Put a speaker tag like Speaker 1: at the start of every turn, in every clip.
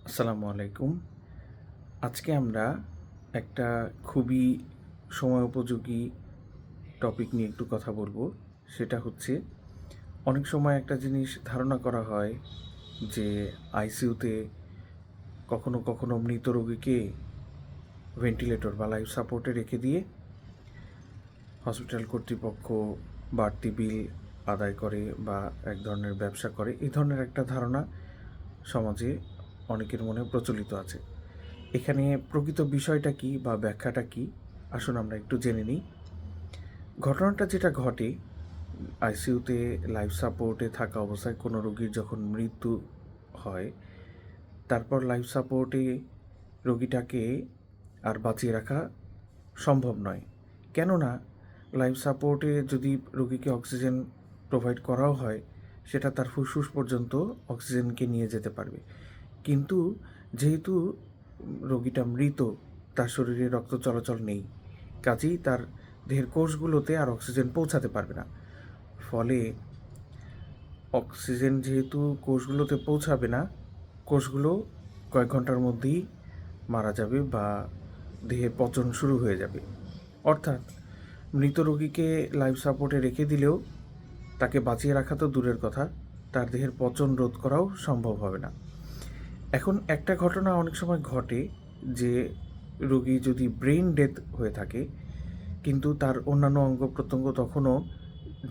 Speaker 1: আসসালামু আলাইকুম। আজকে আমরা একটা খুবই সময় উপযোগী টপিক নিয়ে একটু কথা বলবো। সেটা হচ্ছে অনেক সময় একটা জিনিস ধারণা করা হয় যে আইসিইউতে কখনো কখনো মৃত রোগীকে ভেন্টিলেটর বা লাইফ সাপোর্টে রেখে দিয়ে হসপিটাল কর্তৃপক্ষ বাড়তি বিল আদায় করে বা এক ধরনের ব্যবসা করে, এই ধরনের একটা ধারণা সমাজে অনেকের মনে প্রচলিত আছে। এখানে প্রকৃত বিষয়টা কী বা ব্যাখ্যাটা কী, আসুন আমরা একটু জেনে নিই। ঘটনাটা যেটা ঘটে, আইসিইউতে লাইফ সাপোর্টে থাকা অবস্থায় কোনো রোগীর যখন মৃত্যু হয়, তারপর লাইফ সাপোর্টে রোগীটাকে আর বাঁচিয়ে রাখা সম্ভব নয়। কেননা লাইফ সাপোর্টে যদি রোগীকে অক্সিজেন প্রোভাইড করাও হয়, সেটা তার ফুসফুস পর্যন্ত অক্সিজেনকে নিয়ে যেতে পারবে। কিন্তু যেহেতু রোগীটা মৃত, তার শরীরে রক্ত চলাচল নেই, কাজেই তার দেহের কোষগুলোতে আর অক্সিজেন পৌঁছাতে পারবে না। ফলে অক্সিজেন যেহেতু কোষগুলোতে পৌঁছাবে না, কোষগুলো কয়েক ঘন্টার মধ্যেই মারা যাবে বা দেহের পচন শুরু হয়ে যাবে। অর্থাৎ মৃত রোগীকে লাইফ সাপোর্টে রেখে দিলেও তাকে বাঁচিয়ে রাখা তো দূরের কথা, তার দেহের পচন রোধ করাও সম্ভব হবে না। এখন একটা ঘটনা অনেক সময় ঘটে যে রোগী যদি ব্রেইন ডেথ হয়ে থাকে কিন্তু তার অন্যান্য অঙ্গ প্রত্যঙ্গ তখনও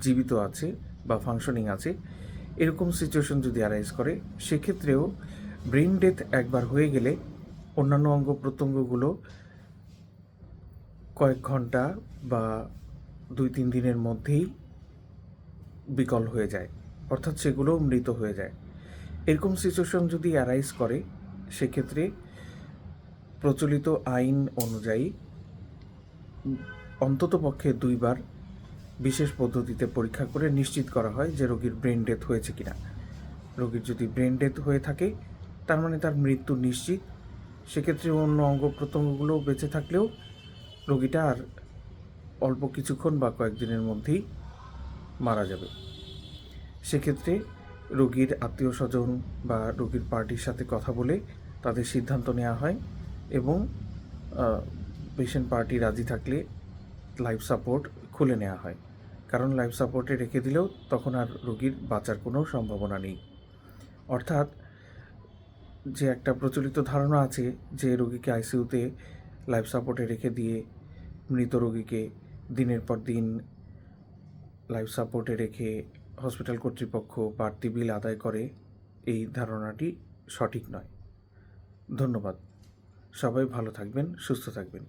Speaker 1: জীবিত আছে বা ফাংশনিং আছে, এরকম সিচুয়েশন যদি অ্যারাইজ করে, সেক্ষেত্রেও ব্রেইন ডেথ একবার হয়ে গেলে অন্যান্য অঙ্গ প্রত্যঙ্গগুলো কয়েক ঘন্টা বা 2-3 দিনের মধ্যেই বিকল হয়ে যায়, অর্থাৎ সেগুলোও মৃত হয়ে যায়। এরকম সিচুয়েশন যদি অ্যারাইজ করে, সেক্ষেত্রে প্রচলিত আইন অনুযায়ী অন্ততপক্ষে 2বার বিশেষ পদ্ধতিতে পরীক্ষা করে নিশ্চিত করা হয় যে রোগীর ব্রেন ডেথ হয়েছে কিনা। রোগীর যদি ব্রেন ডেথ হয়ে থাকে, তার মানে তার মৃত্যু নিশ্চিত। সেক্ষেত্রে অন্য অঙ্গ প্রত্যঙ্গগুলো বেঁচে থাকলেও রোগীটা আর অল্প কিছুক্ষণ বা কয়েকদিনের মধ্যেই মারা যাবে। সেক্ষেত্রে রোগীর আত্মীয় স্বজন বা রোগীর পার্টির সাথে কথা বলে তাদের সিদ্ধান্ত নেওয়া হয় এবং পেশেন্ট পার্টি রাজি থাকলে লাইফ সাপোর্ট খুলে নেওয়া হয়। কারণ লাইফ সাপোর্টে রেখে দিলেও তখন আর রোগীর বাঁচার কোনো সম্ভাবনা নেই। অর্থাৎ যে একটা প্রচলিত ধারণা আছে যে রোগীকে আইসিইউতে লাইফ সাপোর্টে রেখে দিয়ে মৃত রোগীকে দিনের পর দিন লাইফ সাপোর্টে রেখে হসপিটাল কর্তৃপক্ষ বাড়তি বিল আদায় করে, এই ধারণাটি সঠিক নয়। ধন্যবাদ। সবাই ভালো থাকবেন, সুস্থ থাকবেন।